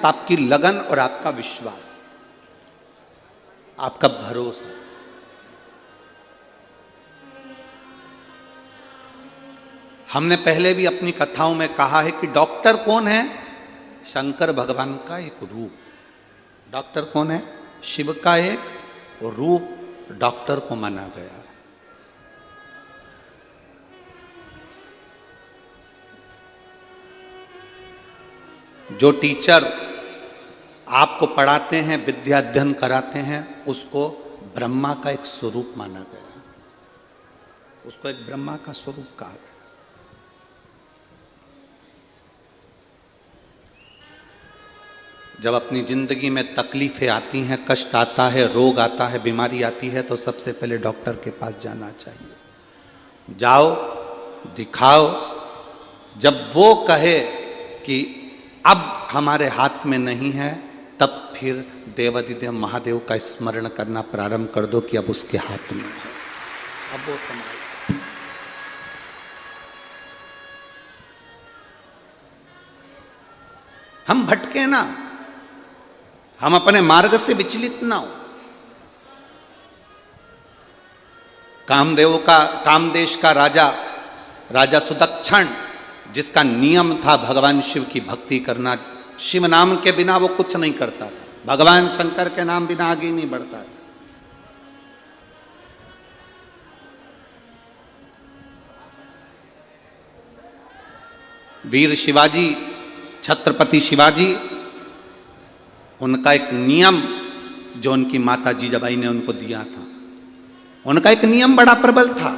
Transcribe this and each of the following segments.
मेहनत, आपकी लगन और आपका विश्वास, आपका भरोसा। हमने पहले भी अपनी कथाओं में कहा है कि डॉक्टर कौन है? शंकर भगवान का एक रूप। डॉक्टर कौन है? शिव का एक रूप डॉक्टर को माना गया। जो टीचर आपको पढ़ाते हैं, विद्या अध्ययन कराते हैं, उसको ब्रह्मा का एक स्वरूप माना गया, उसको एक ब्रह्मा का स्वरूप कहा गया। जब अपनी जिंदगी में तकलीफें आती हैं, कष्ट आता है, रोग आता है, बीमारी आती है, तो सबसे पहले डॉक्टर के पास जाना चाहिए। जाओ, दिखाओ। जब वो कहे कि अब हमारे हाथ में नहीं है, तब फिर देवाधिदेव महादेव का स्मरण करना प्रारंभ कर दो कि अब उसके हाथ में है, अब वो संभाल। हम भटके ना, हम अपने मार्ग से विचलित ना हो। कामदेश का राजा सुदक्षण, जिसका नियम था भगवान शिव की भक्ति करना, शिव नाम के बिना वो कुछ नहीं करता था, भगवान शंकर के नाम बिना आगे नहीं बढ़ता था। वीर शिवाजी, छत्रपति शिवाजी, उनका एक नियम जो उनकी माता जीजाबाई ने उनको दिया था, उनका एक नियम बड़ा प्रबल था।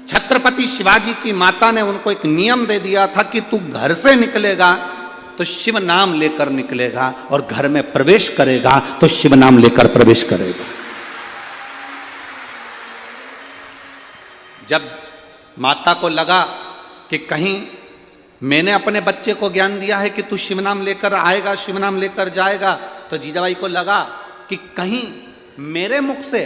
छत्रपति शिवाजी की माता ने उनको एक नियम दे दिया था कि तू घर से निकलेगा तो शिव नाम लेकर निकलेगा, और घर में प्रवेश करेगा तो शिव नाम लेकर प्रवेश करेगा। जब माता को लगा कि कहीं मैंने अपने बच्चे को ज्ञान दिया है कि तू शिव नाम लेकर आएगा, शिव नाम लेकर जाएगा, तो जीजाबाई को लगा कि कहीं मेरे मुख से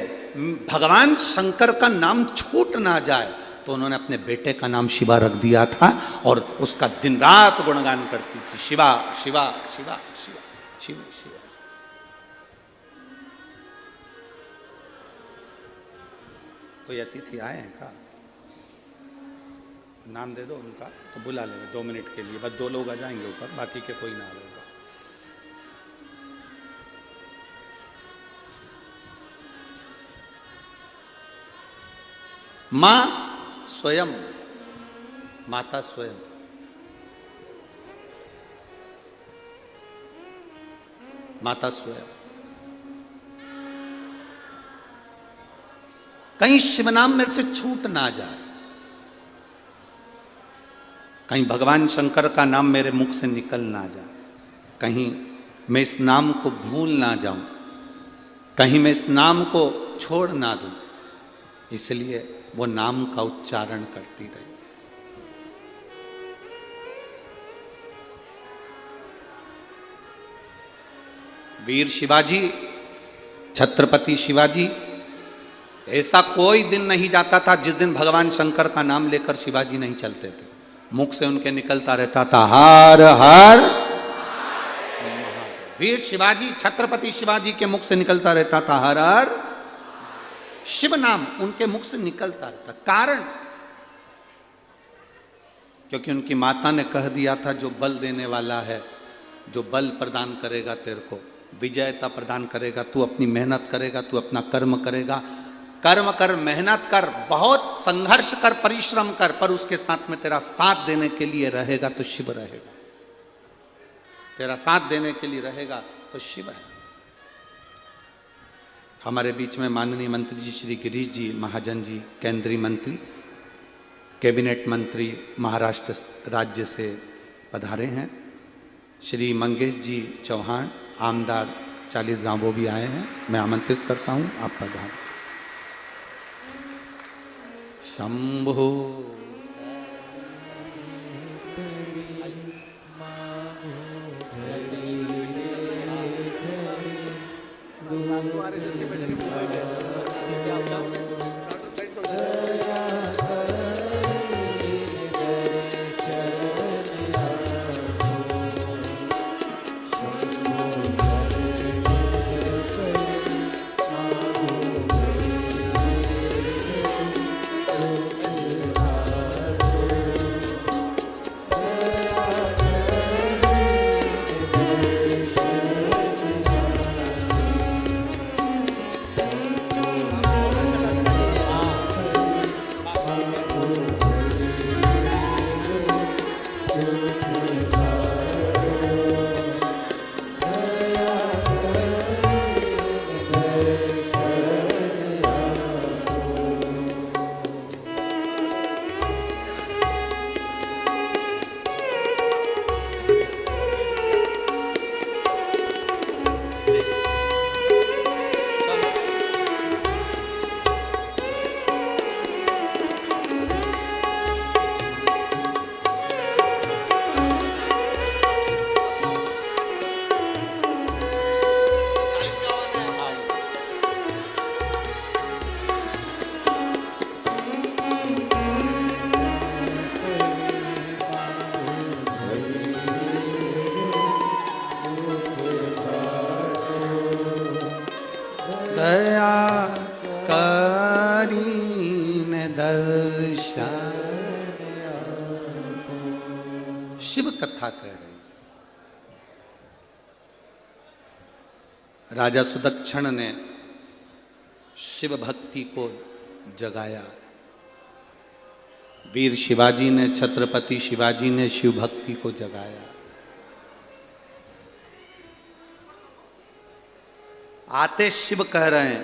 भगवान शंकर का नाम छूट ना जाए, तो उन्होंने अपने बेटे का नाम शिवा रख दिया था, और उसका दिन रात गुणगान करती थी, शिवा शिवा शिवा शिवा शिव शिवा। कोई अतिथि आए हैं का? नाम दे दो उनका, तो बुला लेंगे 2 मिनट के लिए, बस 2 लोग आ जाएंगे ऊपर, बाकी के कोई ना आएगा। मां स्वयं, माता स्वयं, माता स्वयं, कहीं शिव नाम मेरे से छूट ना जाए, कहीं भगवान शंकर का नाम मेरे मुख से निकल ना जाए, कहीं मैं इस नाम को भूल ना जाऊं, कहीं मैं इस नाम को छोड़ ना दूं, इसलिए वो नाम का उच्चारण करती रही। वीर शिवाजी, छत्रपति शिवाजी, ऐसा कोई दिन नहीं जाता था जिस दिन भगवान शंकर का नाम लेकर शिवाजी नहीं चलते थे। मुख से उनके निकलता रहता था हर हर। वीर शिवाजी, छत्रपति शिवाजी के मुख से निकलता रहता था हर हर। शिव नाम उनके मुख से निकलता रहता। कारण, क्योंकि उनकी माता ने कह दिया था, जो बल देने वाला है, जो बल प्रदान करेगा तेरे को, विजयता प्रदान करेगा, तू अपनी मेहनत करेगा, तू अपना कर्म करेगा, कर्म कर, मेहनत कर, बहुत संघर्ष कर, परिश्रम कर, पर उसके साथ में तेरा साथ देने के लिए रहेगा तो शिव रहेगा, तेरा साथ देने के लिए रहेगा तो शिव है। हमारे बीच में माननीय मंत्री जी श्री गिरीश जी महाजन जी, केंद्रीय मंत्री, कैबिनेट मंत्री महाराष्ट्र राज्य से पधारे हैं। श्री मंगेश जी चौहान, आमदार 40 गांव, वो भी आए हैं। मैं आमंत्रित करता हूं, आप पधारें। शंभो दया करीन दर्शन। शिव कथा कह रही। राजा सुदक्षिण ने शिव भक्ति को जगाया। वीर शिवाजी ने, छत्रपति शिवाजी ने शिव भक्ति को जगाया। आते शिव कह रहे हैं,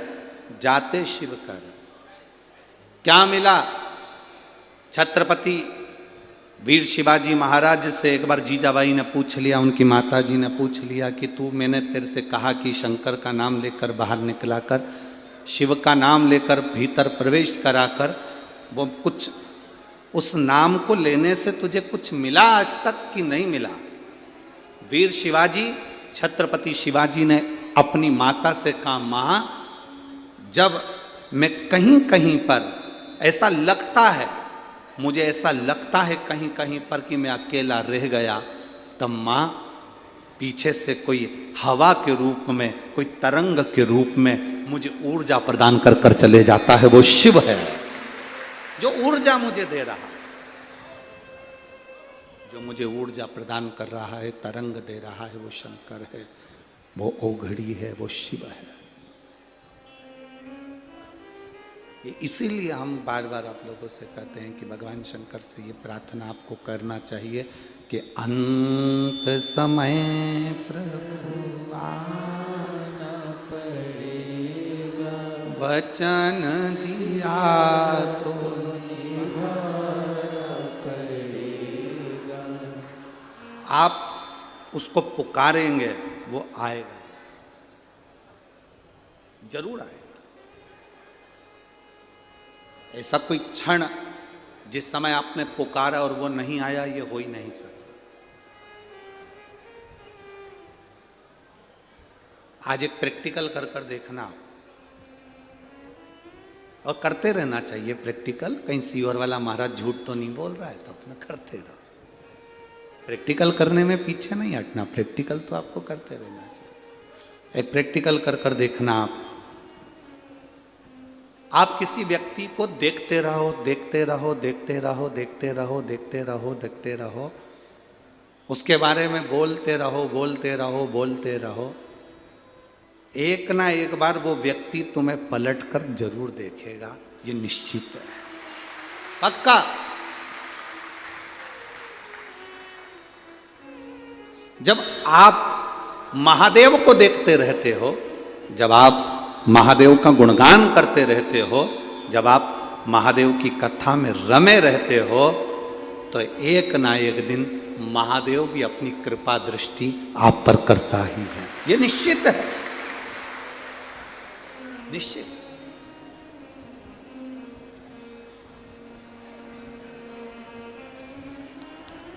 जाते शिव कह रहे हैं। क्या मिला? छत्रपति वीर शिवाजी महाराज से एक बार जीजाबाई ने पूछ लिया, उनकी माता जी ने पूछ लिया कि तू, मैंने तेरे से कहा कि शंकर का नाम लेकर बाहर निकला कर, शिव का नाम लेकर भीतर प्रवेश करा कर, वो कुछ उस नाम को लेने से तुझे कुछ मिला आज तक कि नहीं मिला? वीर शिवाजी, छत्रपति शिवाजी ने अपनी माता से कहा, माँ, जब मैं कहीं कहीं पर ऐसा लगता है, मुझे ऐसा लगता है कहीं कहीं पर कि मैं अकेला रह गया, तब माँ पीछे से कोई हवा के रूप में, कोई तरंग के रूप में मुझे ऊर्जा प्रदान कर कर चले जाता है। वो शिव है जो ऊर्जा मुझे दे रहा है, जो मुझे ऊर्जा प्रदान कर रहा है, तरंग दे रहा है, वो शंकर है, वो ओघड़ी है, वो शिव है। इसीलिए हम बार बार आप लोगों से कहते हैं कि भगवान शंकर से ये प्रार्थना आपको करना चाहिए कि अंत समय प्रभु आना पड़ेगा, वचन दिया तो निभाना पड़ेगा। आप उसको पुकारेंगे, वो आएगा, जरूर आएगा। ऐसा कोई क्षण जिस समय आपने पुकारा और वो नहीं आया, ये हो ही नहीं सकता। आज एक प्रैक्टिकल कर कर देखना आप, और करते रहना चाहिए प्रैक्टिकल। कहीं सीओर वाला महाराज झूठ तो नहीं बोल रहा है, तो अपना करते रहो। प्रैक्टिकल करने में पीछे नहीं हटना, प्रैक्टिकल तो आपको करते रहना चाहिए। एक प्रैक्टिकल कर कर देखना आप किसी व्यक्ति को देखते रहो, देखते रहो, देखते रहो, देखते रहो, देखते रहो, देखते रहो, उसके बारे में बोलते रहो, बोलते रहो, बोलते रहो। एक ना एक बार वो व्यक्ति तुम्हें पलटकर जरूर देखेगा, ये निश्चित है, पक्का। जब आप महादेव को देखते रहते हो, जब आप महादेव का गुणगान करते रहते हो, जब आप महादेव की कथा में रमे रहते हो, तो एक ना एक दिन महादेव भी अपनी कृपा दृष्टि आप पर करता ही है, ये निश्चित है, निश्चित।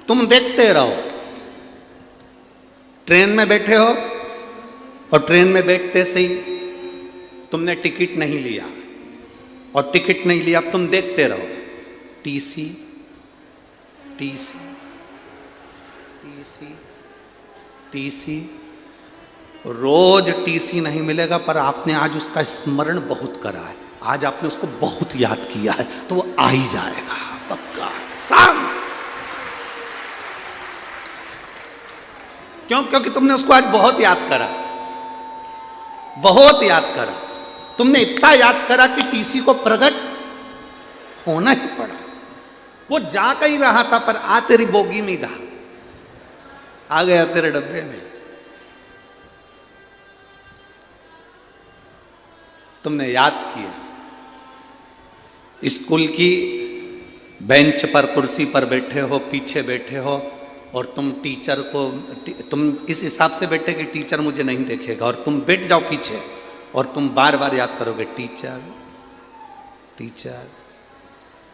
तुम देखते रहो, ट्रेन में बैठे हो और ट्रेन में बैठते से ही तुमने टिकट नहीं लिया, और टिकट नहीं लिया, अब तुम देखते रहो, टीसी टीसी टीसी टीसी, रोज टीसी नहीं मिलेगा, पर आपने आज उसका स्मरण बहुत करा है, आज आपने उसको बहुत याद किया है, तो वो आ ही जाएगा पक्का, शाम। क्यों? क्योंकि तुमने उसको आज बहुत याद करा, बहुत याद करा। तुमने इतना याद करा कि टीसी को प्रकट होना ही पड़ा। वो जा कहीं रहा था, पर आ तेरी बोगी में रहा, आ गया तेरे डब्बे में। तुमने याद किया, स्कूल की बेंच पर, कुर्सी पर बैठे हो, पीछे बैठे हो, और तुम टीचर को, तुम इस हिसाब से बैठे कि टीचर मुझे नहीं देखेगा, और तुम बैठ जाओ पीछे, और तुम बार बार याद करोगे, टीचर टीचर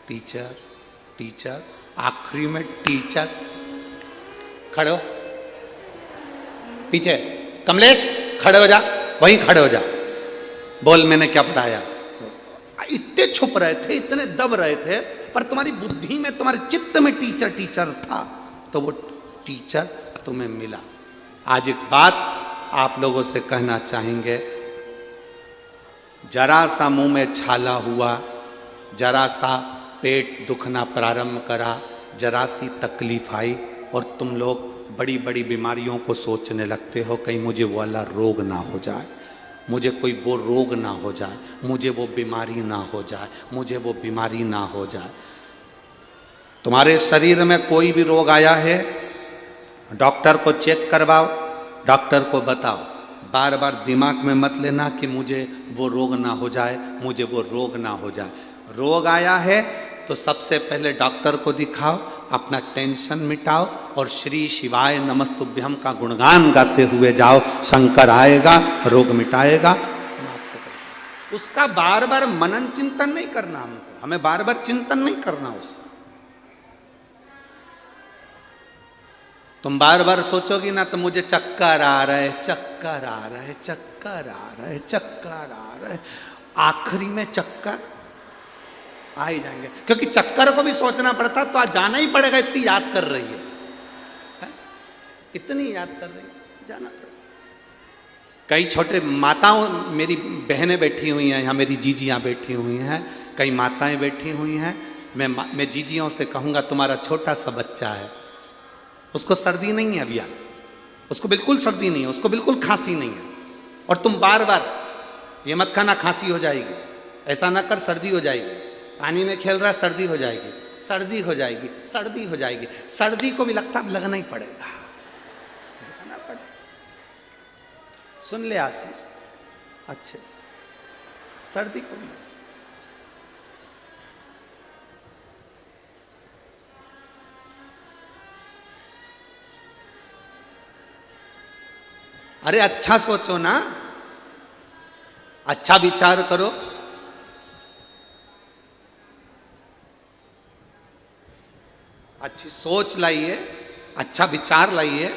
टीचर टीचर, आखिरी में टीचर। खड़े हो, पीछे, कमलेश खड़े हो जा, वहीं खड़े हो जा, बोल मैंने क्या पढ़ाया। इतने छुप रहे थे, इतने दब रहे थे, पर तुम्हारी बुद्धि में, तुम्हारे चित्त में टीचर टीचर था, तो वो टीचर तुम्हें मिला। आज एक बात आप लोगों से कहना चाहेंगे, जरा सा मुंह में छाला हुआ, जरा सा पेट दुखना प्रारंभ करा, जरा सी तकलीफ आई और तुम लोग बड़ी बड़ी बीमारियों को सोचने लगते हो, कहीं मुझे वो वाला रोग ना हो जाए, मुझे कोई वो रोग ना हो जाए, मुझे वो बीमारी ना हो जाए, मुझे वो बीमारी ना हो जाए। तुम्हारे शरीर में कोई भी रोग आया है, डॉक्टर को चेक करवाओ, डॉक्टर को बताओ। बार बार दिमाग में मत लेना कि मुझे वो रोग ना हो जाए, मुझे वो रोग ना हो जाए। रोग आया है तो सबसे पहले डॉक्टर को दिखाओ, अपना टेंशन मिटाओ और श्री शिवाय नमस्तुभ्यम का गुणगान गाते हुए जाओ। शंकर आएगा, रोग मिटाएगा, समाप्त करेगा। उसका बार बार मनन चिंतन नहीं करना, हमको हमें बार बार चिंतन नहीं करना उसका। तुम बार बार सोचोगी ना तो मुझे चक्कर आ रहा है, चक्कर आ रहा है, चक्कर आ रहा है, चक्कर आ रहा है, आखिरी में चक्कर आ ही जाएंगे। क्योंकि चक्कर को भी सोचना पड़ता तो आज जाना ही पड़ेगा, इतनी याद कर रही है? इतनी याद कर रही है, जाना पड़ेगा। कई छोटे माताओं, मेरी बहनें बैठी हुई हैं यहाँ, मेरी जीजियाँ बैठी हुई हैं, कई माताएं बैठी हुई हैं। मैं जीजियों से कहूँगा तुम्हारा छोटा सा बच्चा है, उसको सर्दी नहीं है अभी, उसको बिल्कुल सर्दी नहीं है, उसको बिल्कुल खांसी नहीं है, और तुम बार बार ये मत खाना खांसी हो जाएगी, ऐसा ना कर सर्दी हो जाएगी, पानी में खेल रहा सर्दी हो जाएगी, सर्दी हो जाएगी, सर्दी हो जाएगी। सर्दी को भी लगता है लगना ही पड़ेगा, जाना पड़ेगा। सुन ले आशीष अच्छे से, सर्दी को भी अरे अच्छा सोचो ना, अच्छा विचार करो। अच्छी सोच लाइए, अच्छा विचार लाइए।